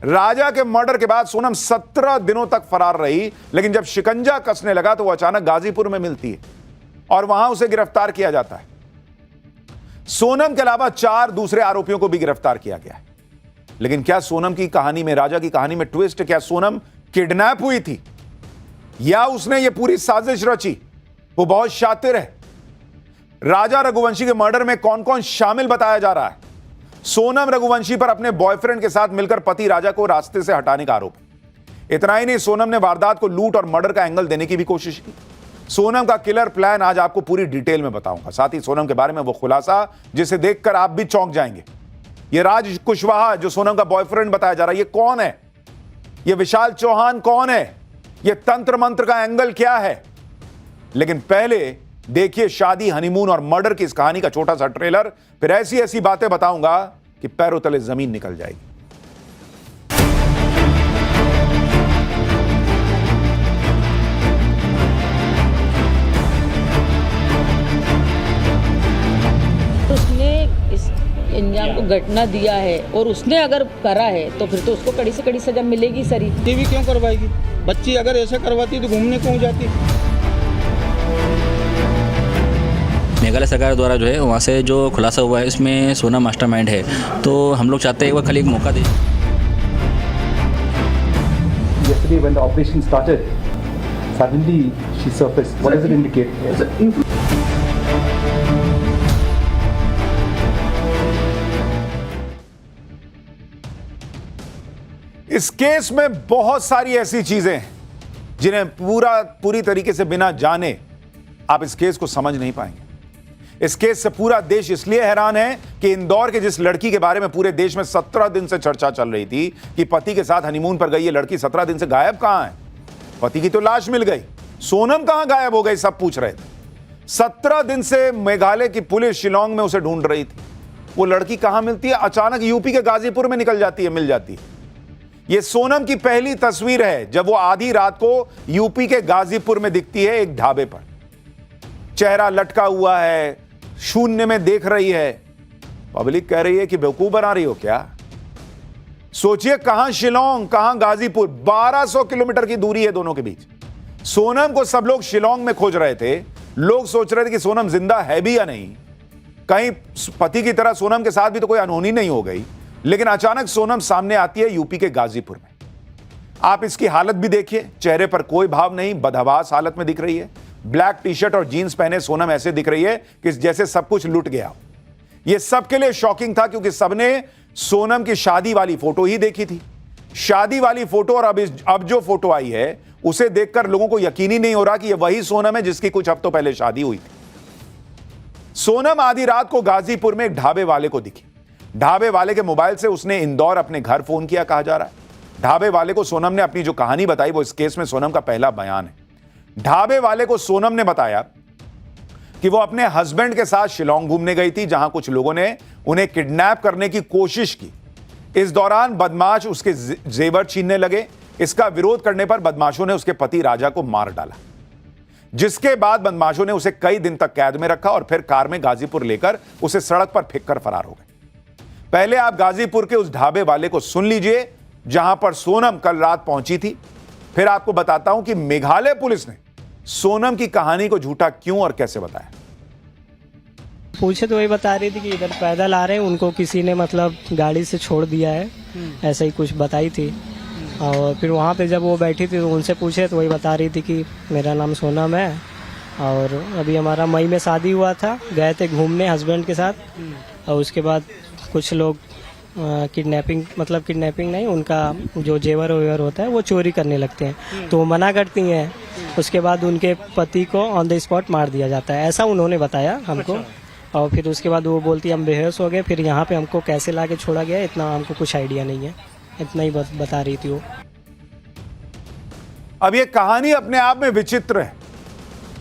राजा के मर्डर के बाद सोनम 17 दिनों तक फरार रही, लेकिन जब शिकंजा कसने लगा तो वो अचानक गाजीपुर में मिलती है और वहां उसे गिरफ्तार किया जाता है। सोनम के अलावा 4 दूसरे आरोपियों को भी गिरफ्तार किया गया है। लेकिन क्या सोनम की कहानी में, राजा की कहानी में ट्विस्ट? क्या सोनम किडनैप हुई थी या उसने ये पूरी साजिश रची? वो बहुत शातिर है। राजा रघुवंशी के मर्डर में कौन कौन शामिल बताया जा रहा है? सोनम रघुवंशी पर अपने बॉयफ्रेंड के साथ मिलकर पति राजा को रास्ते से हटाने का आरोप है। इतना ही नहीं, सोनम ने वारदात को लूट और मर्डर का एंगल देने की भी कोशिश की। सोनम का किलर प्लान आज आपको पूरी डिटेल में बताऊंगा। साथ ही सोनम के बारे में वो खुलासा जिसे देखकर आप भी चौंक जाएंगे। ये राज कुशवाहा जो सोनम का बॉयफ्रेंड बताया जा रहा है, ये कौन है? ये विशाल चौहान कौन है? ये तंत्र मंत्र का एंगल क्या है? लेकिन पहले देखिए शादी, हनीमून और मर्डर की इस कहानी का छोटा सा ट्रेलर। फिर ऐसी ऐसी बातें बताऊंगा कि पैरों तले जमीन निकल जाएगी। उसने इस इंजाम को घटना दिया है और उसने अगर करा है तो फिर तो उसको कड़ी से कड़ी सजा मिलेगी सर ही। टीवी क्यों करवाएगी? बच्ची अगर ऐसा करवाती तो घूमने क्यों जाती? मेघालय सरकार द्वारा जो है वहाँ से जो खुलासा हुआ है इसमें सोनम मास्टरमाइंड है, तो हम लोग चाहते हैं वो खाली एक मौका दे। Yesterday when the operation started, suddenly she surfaced. What does it indicate? इस केस में बहुत सारी ऐसी चीजें हैं जिन्हें पूरी तरीके से बिना जाने आप इस केस को समझ नहीं पाएंगे। इस केस से पूरा देश इसलिए हैरान है कि इंदौर के जिस लड़की के बारे में पूरे देश में 17 दिन से चर्चा चल रही थी कि पति के साथ हनीमून पर गई, ये लड़की 17 दिन से गायब कहां है? पति की तो लाश मिल गई, सोनम कहां गायब हो गई? सब पूछ रहे थे। 17 दिन से मेघालय की पुलिस शिलोंग में उसे ढूंढ रही थी। वो लड़की कहां मिलती है? अचानक यूपी के गाजीपुर में निकल जाती है, मिल जाती है। यह सोनम की पहली तस्वीर है जब वो आधी रात को यूपी के गाजीपुर में दिखती है एक ढाबे पर। चेहरा लटका हुआ है, शून्य में देख रही है। पब्लिक कह रही है कि बेवकूफ बना रही हो क्या? सोचिए, कहां शिलोंग, कहां गाजीपुर, 1200 किलोमीटर की दूरी है दोनों के बीच। सोनम को सब लोग शिलोंग में खोज रहे थे। लोग सोच रहे थे कि सोनम जिंदा है भी या नहीं, कहीं पति की तरह सोनम के साथ भी तो कोई अनहोनी नहीं हो गई। लेकिन अचानक सोनम सामने आती है यूपी के गाजीपुर में। आप इसकी हालत भी देखिए, चेहरे पर कोई भाव नहीं, बदहवास हालत में दिख रही है। ब्लैक टी शर्ट और जीन्स पहने सोनम ऐसे दिख रही है कि जैसे सब कुछ लुट गया हो। यह सबके लिए शॉकिंग था क्योंकि सबने सोनम की शादी वाली फोटो ही देखी थी। शादी वाली फोटो और अब जो फोटो आई है उसे देखकर लोगों को यकीन ही नहीं हो रहा कि यह वही सोनम है जिसकी कुछ हफ्तों पहले शादी हुई थी। सोनम आधी रात को गाजीपुर में एक ढाबे वाले को दिखी। ढाबे वाले के मोबाइल से उसने इंदौर अपने घर फोन किया, कहा जा रहा है। ढाबे वाले को सोनम ने अपनी जो कहानी बताई वो इस केस में सोनम का पहला बयान है। ढाबे वाले को सोनम ने बताया कि वो अपने हस्बैंड के साथ शिलोंग घूमने गई थी, जहां कुछ लोगों ने उन्हें किडनैप करने की कोशिश की। इस दौरान बदमाश उसके जेवर छीनने लगे। इसका विरोध करने पर बदमाशों ने उसके पति राजा को मार डाला, जिसके बाद बदमाशों ने उसे कई दिन तक कैद में रखा और फिर कार में गाजीपुर लेकर उसे सड़क पर फेंक कर फरार हो गए। पहले आप गाजीपुर के उस ढाबे वाले को सुन लीजिए जहां पर सोनम कल रात पहुंची थी। फिर आपको बताता हूं कि मेघालय पुलिस ने सोनम की कहानी को झूठा क्यों और कैसे बताया। पूछे तो वही बता रही थी कि इधर पैदल आ रहे हैं, उनको किसी ने मतलब गाड़ी से छोड़ दिया है, ऐसा ही कुछ बताई थी। और फिर वहाँ पे जब वो बैठी थी तो उनसे पूछे तो वही बता रही थी कि मेरा नाम सोनम है और अभी हमारा मई में शादी हुआ था, गए थे घूमने हस्बैंड के साथ। और उसके बाद कुछ लोग किडनैपिंग नहीं, उनका जो जेवर वेवर होता है वो चोरी करने लगते हैं, तो वो मना करती हैं। उसके बाद उनके पति को ऑन द स्पॉट मार दिया जाता है, ऐसा उन्होंने बताया हमको। और फिर उसके बाद वो बोलती हम बेहोश हो गए, फिर यहाँ पे हमको कैसे लाके छोड़ा गया इतना हमको कुछ आइडिया नहीं है, इतना ही बता रही थी वो। अब ये कहानी अपने आप में विचित्र है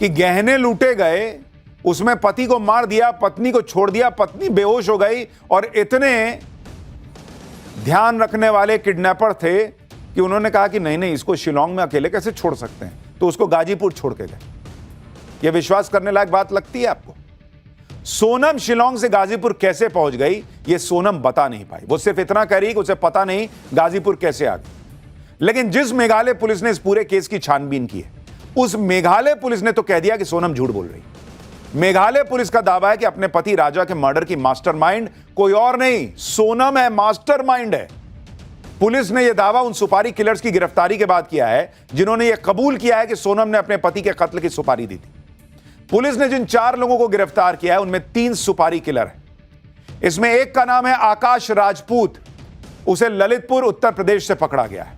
कि गहने लूटे गए, उसमें पति को मार दिया, पत्नी को छोड़ दिया, पत्नी बेहोश हो गई और इतने ध्यान रखने वाले किडनैपर थे कि उन्होंने कहा कि नहीं इसको शिलोंग में अकेले कैसे छोड़ सकते हैं, तो उसको गाजीपुर छोड़ के गए। यह विश्वास करने लायक बात लगती है आपको? सोनम शिलोंग से गाजीपुर कैसे पहुंच गई ये सोनम बता नहीं पाई। वो सिर्फ इतना कह रही कि उसे पता नहीं गाजीपुर कैसे आ गई। लेकिन जिस मेघालय पुलिस ने इस पूरे केस की छानबीन की है, उस मेघालय पुलिस ने तो कह दिया कि सोनम झूठ बोल रही। मेघालय पुलिस का दावा है कि अपने पति राजा के मर्डर की मास्टरमाइंड कोई और नहीं, सोनम है, मास्टरमाइंड है। पुलिस ने यह दावा उन सुपारी किलर्स की गिरफ्तारी के बाद किया है जिन्होंने यह कबूल किया है कि सोनम ने अपने पति के कत्ल की सुपारी दी थी। पुलिस ने जिन 4 लोगों को गिरफ्तार किया है उनमें 3 सुपारी किलर हैं। इसमें एक का नाम है आकाश राजपूत, उसे ललितपुर उत्तर प्रदेश से पकड़ा गया है।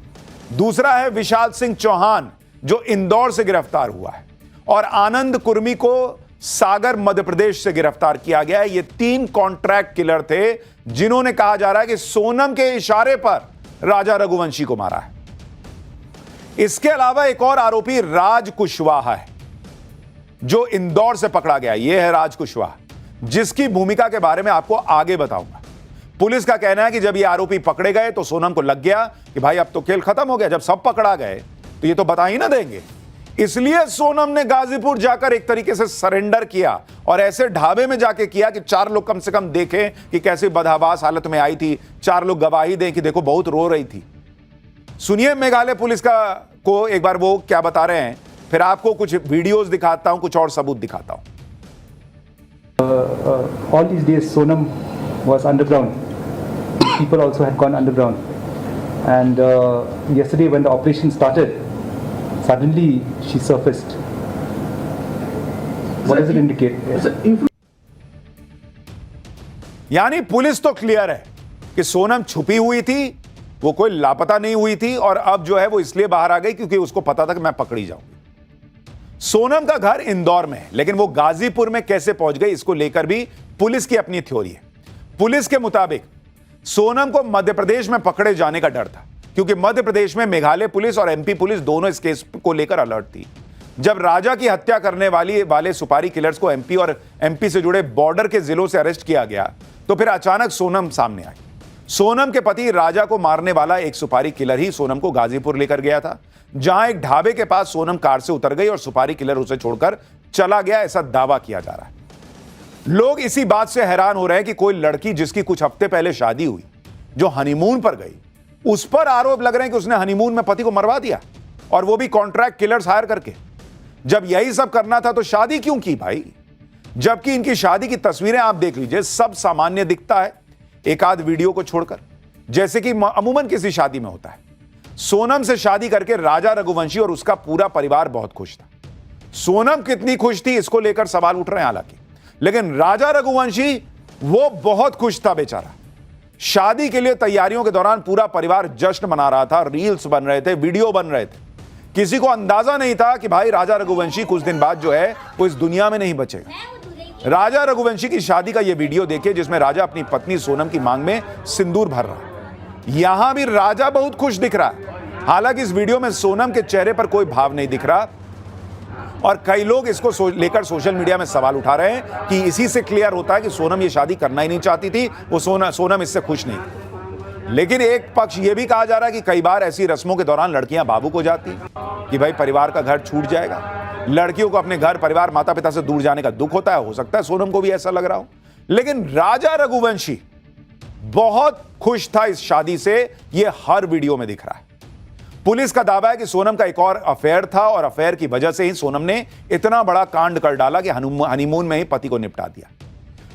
दूसरा है विशाल सिंह चौहान जो इंदौर से गिरफ्तार हुआ है, और आनंद कुर्मी को सागर मध्य प्रदेश से गिरफ्तार किया गया है। ये 3 कॉन्ट्रैक्ट किलर थे जिन्होंने कहा जा रहा है कि सोनम के इशारे पर राजा रघुवंशी को मारा है। इसके अलावा एक और आरोपी राज कुशवाहा है जो इंदौर से पकड़ा गया। यह है राज कुशवाहा, जिसकी भूमिका के बारे में आपको आगे बताऊंगा। पुलिस का कहना है कि जब ये आरोपी पकड़े गए तो सोनम को लग गया कि भाई अब तो खेल खत्म हो गया, जब सब पकड़ा गए तो ये तो बता ही ना देंगे। इसलिए सोनम ने गाजीपुर जाकर एक तरीके से सरेंडर किया, और ऐसे ढाबे में जाके किया कि 4 लोग कम से कम देखें कि कैसे बदहवास हालत में आई थी, 4 लोग गवाही दें कि देखो बहुत रो रही थी। सुनिए मेघालय पुलिस को एक बार वो क्या बता रहे हैं, फिर आपको कुछ वीडियोस दिखाता हूं, कुछ और सबूत दिखाता हूं। All these days Sonam was underground. People also had gone underground. And yesterday when the operation started, suddenly she surfaced. What does it indicate? यानी पुलिस तो क्लियर है कि सोनम छुपी हुई थी, वो कोई लापता नहीं हुई थी, और अब जो है वो इसलिए बाहर आ गई क्योंकि उसको पता था कि मैं पकड़ी जाऊंगी। सोनम का घर इंदौर में है, लेकिन वो गाजीपुर में कैसे पहुंच गई इसको लेकर भी पुलिस की अपनी थ्योरी है। पुलिस के मुताबिक सोनम को मध्य प्रदेश में पकड़े जाने का डर था, क्योंकि मध्य प्रदेश में मेघालय पुलिस और एमपी पुलिस दोनों इस केस को लेकर अलर्ट थी। जब राजा की हत्या करने वाले सुपारी किलर्स को एमपी और एमपी से जुड़े बॉर्डर के जिलों से अरेस्ट किया गया, तो फिर अचानक सोनम सामने आई। सोनम के पति राजा को मारने वाला एक सुपारी किलर ही सोनम को गाजीपुर लेकर गया था, जहां एक ढाबे के पास सोनम कार से उतर गई और सुपारी किलर उसे छोड़कर चला गया, ऐसा दावा किया जा रहा है। लोग इसी बात से हैरान हो रहे हैं कि कोई लड़की जिसकी कुछ हफ्ते पहले शादी हुई, जो हनीमून पर गई, उस पर आरोप लग रहे हैं कि उसने हनीमून में पति को मरवा दिया, और वो भी कॉन्ट्रैक्ट किलर्स हायर करके। जब यही सब करना था तो शादी क्यों की भाई? जबकि इनकी शादी की तस्वीरें आप देख लीजिए, सब सामान्य दिखता है एक आध वीडियो को छोड़कर, जैसे कि अमूमन किसी शादी में होता है। सोनम से शादी करके राजा रघुवंशी और उसका पूरा परिवार बहुत खुश था। सोनम कितनी खुश थी इसको लेकर सवाल उठ रहे हैं हालांकि, लेकिन राजा रघुवंशी वो बहुत खुश था बेचारा। शादी के लिए तैयारियों के दौरान पूरा परिवार जश्न मना रहा था, रील्स बन रहे थे, वीडियो बन रहे थे। किसी को अंदाजा नहीं था कि भाई राजा रघुवंशी कुछ दिन बाद जो है वो इस दुनिया में नहीं बचेगा। राजा रघुवंशी की शादी का ये वीडियो देखिए जिसमें राजा अपनी पत्नी सोनम की मांग में सिंदूर भर रहा है। यहां भी राजा बहुत खुश दिख रहा है, हालांकि इस वीडियो में सोनम के चेहरे पर कोई भाव नहीं दिख रहा, और कई लोग इसको लेकर सोशल मीडिया में सवाल उठा रहे हैं कि इसी से क्लियर होता है कि सोनम ये शादी करना ही नहीं चाहती थी, वो सोनम इससे खुश नहीं थी। लेकिन एक पक्ष ये भी कहा जा रहा है कि कई बार ऐसी रस्मों के दौरान लड़कियां भावुक हो जाती हैं कि भाई परिवार का घर छूट जाएगा। लड़कियों को अपने घर परिवार माता पिता से दूर जाने का दुख होता है, हो सकता है सोनम को भी ऐसा लग रहा हो। लेकिन राजा रघुवंशी बहुत खुश था इस शादी से, यह हर वीडियो में दिख रहा है। पुलिस का दावा है कि सोनम का एक और अफेयर था, और अफेयर की वजह से ही सोनम ने इतना बड़ा कांड कर डाला कि हनीमून में ही पति को निपटा दिया।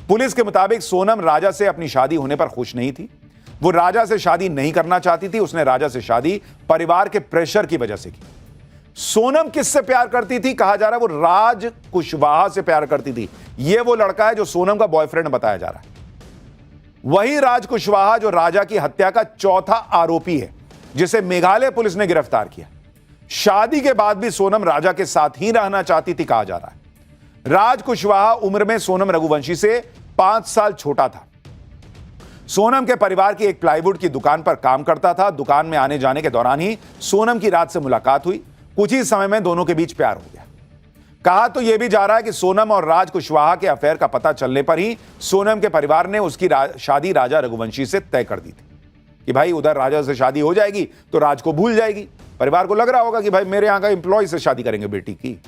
पुलिस के मुताबिक सोनम राजा से अपनी शादी होने पर खुश नहीं थी। वो राजा से शादी नहीं करना चाहती थी, उसने राजा से शादी परिवार के प्रेशर की वजह से की। सोनम किससे प्यार करती थी? कहा जा रहा है वो राज कुशवाहा से प्यार करती थी। यह वो लड़का है जो सोनम का बॉयफ्रेंड बताया जा रहा है। वही राज कुशवाहा जो राजा की हत्या का चौथा आरोपी है, जिसे मेघालय पुलिस ने गिरफ्तार किया। शादी के बाद भी सोनम राजा के साथ ही रहना चाहती थी, कहा जा रहा है। राज कुशवाहा उम्र में सोनम रघुवंशी से 5 साल छोटा था। सोनम के परिवार की एक प्लाईवुड की दुकान पर काम करता था। दुकान में आने जाने के दौरान ही सोनम की रात से मुलाकात हुई। कुछ ही समय में दोनों के बीच प्यार हो गया। कहा तो यह भी जा रहा है कि सोनम और राज कुशवाहा के अफेयर का पता चलने पर ही सोनम के परिवार ने उसकी शादी राजा रघुवंशी से तय कर दी थी कि भाई उधर राजा से शादी हो जाएगी तो राज को भूल जाएगी। परिवार को लग रहा होगा कि भाई मेरे यहां का एम्प्लॉय से शादी करेंगे बेटी की।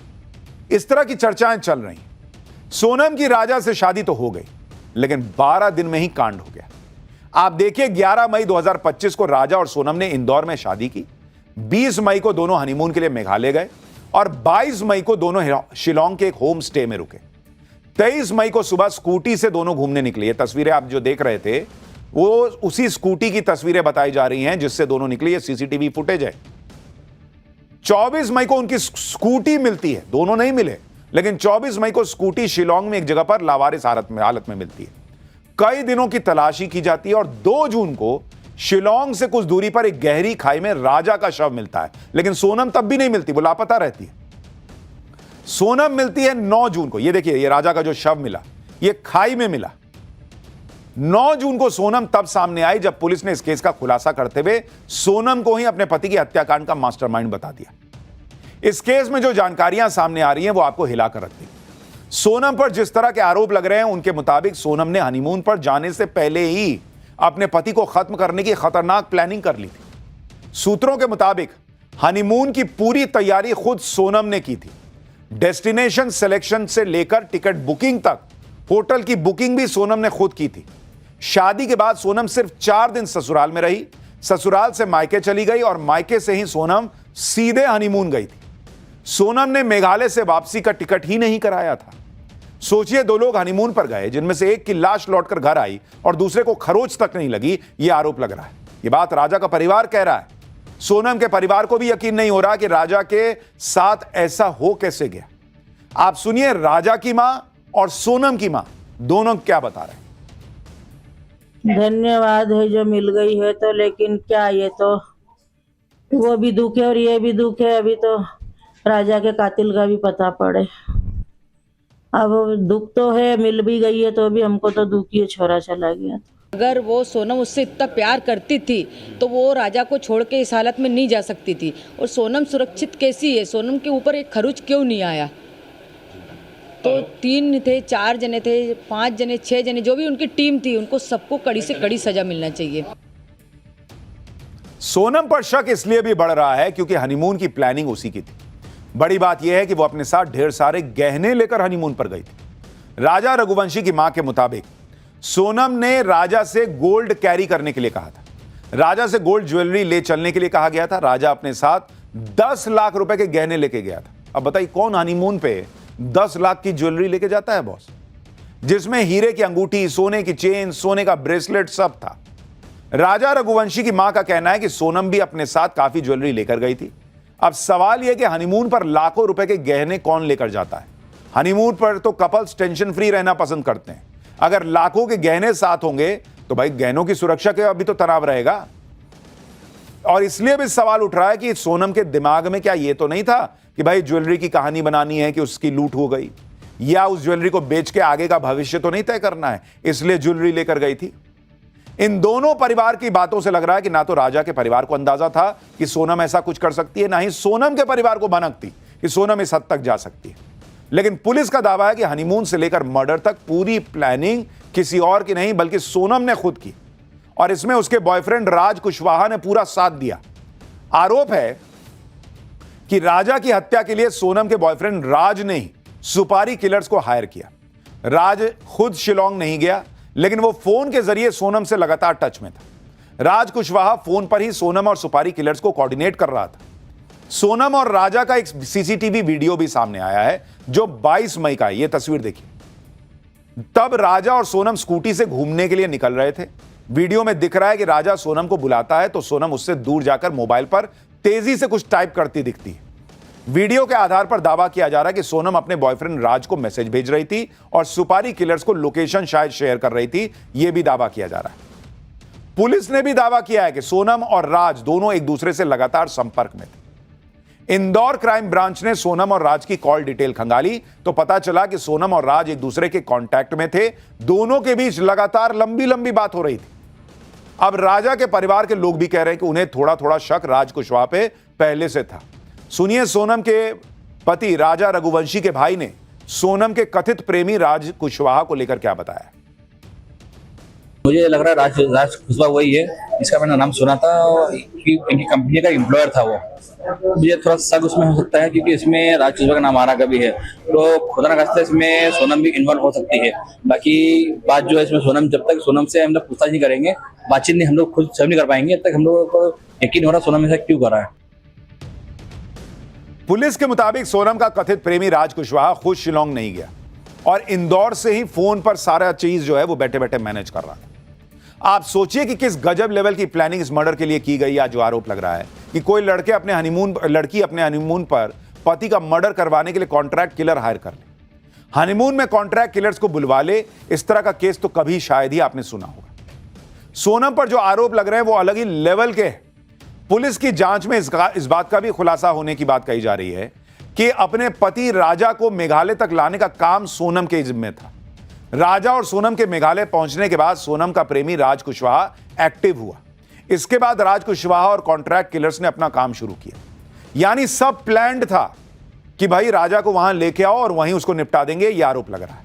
इस तरह की चर्चाएं चल रही। सोनम की राजा से शादी तो हो गई, लेकिन 12 दिन में ही कांड हो गया। आप देखिए, 11 मई 2025 को राजा और सोनम ने इंदौर में शादी की। 20 मई को दोनों हनीमून के लिए मेघालय गए और 22 मई को दोनों शिलोंग के एक होम स्टे में रुके। 23 मई को सुबह स्कूटी से दोनों घूमने निकले। ये तस्वीरें आप जो देख रहे थे वो उसी स्कूटी की तस्वीरें बताई जा रही हैं जिससे दोनों निकले। ये सीसीटीवी फुटेज है। 24 मई को उनकी स्कूटी मिलती है, दोनों नहीं मिले, लेकिन 24 मई को स्कूटी शिलोंग में एक जगह पर लावारिस हालत में मिलती है। कई दिनों की तलाशी की जाती है और 2 जून को शिलोंग से कुछ दूरी पर एक गहरी खाई में राजा का शव मिलता है, लेकिन सोनम तब भी नहीं मिलती, वो लापता रहती है। सोनम मिलती है 9 जून को। ये देखिए, ये राजा का जो शव मिला ये खाई में मिला। 9 जून को सोनम तब सामने आई जब पुलिस ने इस केस का खुलासा करते हुए सोनम को ही अपने पति की हत्याकांड का मास्टरमाइंड बता दिया। इस केस में जो जानकारियां सामने आ रही हैं वो आपको हिलाकर रख दी। सोनम पर जिस तरह के आरोप लग रहे हैं उनके मुताबिक सोनम ने हनीमून पर जाने से पहले ही अपने पति को खत्म करने की खतरनाक प्लानिंग कर ली थी। सूत्रों के मुताबिक हनीमून की पूरी तैयारी खुद सोनम ने की थी। डेस्टिनेशन सिलेक्शन से लेकर टिकट बुकिंग तक, होटल की बुकिंग भी सोनम ने खुद की थी। शादी के बाद सोनम सिर्फ 4 दिन ससुराल में रही। ससुराल से मायके चली गई और मायके से ही सोनम सीधे हनीमून गई थी। सोनम ने मेघालय से वापसी का टिकट ही नहीं कराया था। सोचिए, 2 लोग हनीमून पर गए जिनमें से एक की लाश लौटकर घर आई और दूसरे को खरोच तक नहीं लगी। यह आरोप लग रहा है। यह बात राजा का परिवार कह रहा है। सोनम के परिवार को भी यकीन नहीं हो रहा कि राजा के साथ ऐसा हो कैसे गया। आप सुनिए राजा की मां और सोनम की मां दोनों क्या बता रहे हैं। धन्यवाद है जो मिल गई है, तो लेकिन क्या, ये तो वो भी दुख है और ये भी दुख है। अभी तो राजा के कातिल का भी पता पड़े। अब दुख तो है, मिल भी गई है तो भी हमको तो दुख ही है, छोरा चला गया। अगर वो सोनम उससे इतना प्यार करती थी तो वो राजा को छोड़ के इस हालत में नहीं जा सकती थी। और सोनम सुरक्षित कैसी है? सोनम के ऊपर एक खरोच क्यों नहीं आया? तो 3 थे, 4 जने थे, 5 जने, 6 जने, जो भी उनकी टीम थी, उनको सबको कड़ी से कड़ी सजा मिलना चाहिए। सोनम पर शक इसलिए भी बढ़ रहा है क्योंकि हनीमून की प्लानिंग उसी की थी। बड़ी बात यह है कि वो अपने साथ ढेर सारे गहने लेकर हनीमून पर गई थी। राजा रघुवंशी की मां के मुताबिक सोनम ने राजा से गोल्ड कैरी करने के लिए कहा था। राजा से गोल्ड ज्वेलरी ले चलने के लिए कहा गया था। राजा अपने साथ 10 लाख रुपए के गहने लेके गया था। अब बताइए, कौन हनीमून पे 10 लाख की ज्वेलरी लेके जाता है बॉस, जिसमें हीरे की अंगूठी, सोने की चेन, सोने का ब्रेसलेट सब था। राजा रघुवंशी की मां का कहना है कि सोनम भी अपने साथ काफी ज्वेलरी लेकर गई थी। अब सवाल यह कि हनीमून पर लाखों रुपए के गहने कौन लेकर जाता है? हनीमून पर तो कपल्स टेंशन फ्री रहना पसंद करते हैं। अगर लाखों के गहने साथ होंगे तो भाई गहनों की सुरक्षा के अभी तो तनाव रहेगा। और इसलिए भी सवाल उठ रहा है कि सोनम के दिमाग में क्या ये तो नहीं था कि भाई ज्वेलरी की कहानी बनानी है कि उसकी लूट हो गई, या उस ज्वेलरी को बेच के आगे का भविष्य तो नहीं तय करना है, इसलिए ज्वेलरी लेकर गई थी। इन दोनों परिवार की बातों से लग रहा है कि ना तो राजा के परिवार को अंदाजा था कि सोनम ऐसा कुछ कर सकती है, ना ही सोनम के परिवार को भनक थी कि सोनम इस हद तक जा सकती है। लेकिन पुलिस का दावा है कि हनीमून से लेकर मर्डर तक पूरी प्लानिंग किसी और की नहीं बल्कि सोनम ने खुद की, और इसमें उसके बॉयफ्रेंड राज कुशवाहा ने पूरा साथ दिया। आरोप है कि राजा की हत्या के लिए सोनम के बॉयफ्रेंड राज ने ही सुपारी किलर्स को हायर किया। राज खुद शिलोंग नहीं गया, लेकिन वो फोन के जरिए सोनम से लगातार टच में था। राज कुशवाहा फोन पर ही सोनम और सुपारी किलर्स को कोऑर्डिनेट कर रहा था। सोनम और राजा का एक सीसीटीवी वीडियो भी सामने आया है जो 22 मई का है। यह तस्वीर देखिए। तब राजा और सोनम स्कूटी से घूमने के लिए निकल रहे थे। वीडियो में दिख रहा है कि राजा सोनम को बुलाता है तो सोनम उससे दूर जाकर मोबाइल पर तेजी से कुछ टाइप करती दिखती है। वीडियो के आधार पर दावा किया जा रहा है कि सोनम अपने बॉयफ्रेंड राज को मैसेज भेज रही थी और सुपारी किलर्स को लोकेशन शायद शेयर कर रही थी। यह भी दावा किया जा रहा है। पुलिस ने भी दावा किया है कि सोनम और राज दोनों एक दूसरे से लगातार संपर्क में थे। इंदौर क्राइम ब्रांच ने सोनम और राज की कॉल डिटेल खंगाली तो पता चला कि सोनम और राज एक दूसरे के कांटेक्ट में थे। दोनों के बीच लगातार लंबी लंबी बात हो रही थी। अब राजा के परिवार के लोग भी कह रहे हैं कि उन्हें थोड़ा थोड़ा शक राज कुशवाहा पे पहले से था। सुनिए सोनम के पति राजा रघुवंशी के भाई ने सोनम के कथित प्रेमी राज कुशवाहा को लेकर क्या बताया। मुझे लग रहा है राज कुशवाहा वही है, इसका मैंने नाम सुना था कि इनकी कंपनी का एम्प्लॉयर था वो। मुझे थोड़ा शक उसमें हो सकता है क्योंकि इसमें राज कुशवाहा का नाम आ रहा कभी है, तो खुदा ना खास्ता इसमें सोनम भी इन्वॉल्व हो सकती है। बाकी बात जो है इसमें सोनम, जब तक सोनम से हम लोग पूछताछ नहीं करेंगे, बातचीत नहीं हम लोग खुद सब नहीं कर पाएंगे, तब तक हम लोगों को यकीन हो रहा सोनम ऐसा क्यों कर रहा है। पुलिस के मुताबिक सोनम का कथित प्रेमी राज कुशवाहा खुद शिलोंग नहीं गया और इंदौर से ही फोन पर सारा चीज जो है वो बैठे बैठे मैनेज कर रहा था। आप सोचिए कि किस गजब लेवल की प्लानिंग इस मर्डर के लिए की गई। या जो आरोप लग रहा है कि कोई लड़की अपने हनीमून पर पति का मर्डर करवाने के लिए कॉन्ट्रैक्ट किलर हायर कर ले, हनीमून में कॉन्ट्रैक्ट किलर्स को बुलवा ले। इस तरह का केस तो कभी शायद ही आपने सुना होगा। सोनम पर जो आरोप लग रहे हैं वो अलग ही लेवल के। पुलिस की जांच में इस बात का भी खुलासा होने की बात कही जा रही है कि अपने पति राजा को मेघालय तक लाने का काम सोनम के जिम्मे था। राजा और सोनम के मेघालय पहुंचने के बाद सोनम का प्रेमी राज कुशवाहा एक्टिव हुआ। इसके बाद राज कुशवाहा और कॉन्ट्रैक्ट किलर्स ने अपना काम शुरू किया। यानी सब प्लान्ड था कि भाई राजा को वहां लेके आओ और वहीं उसको निपटा देंगे, यह आरोप लग रहा है।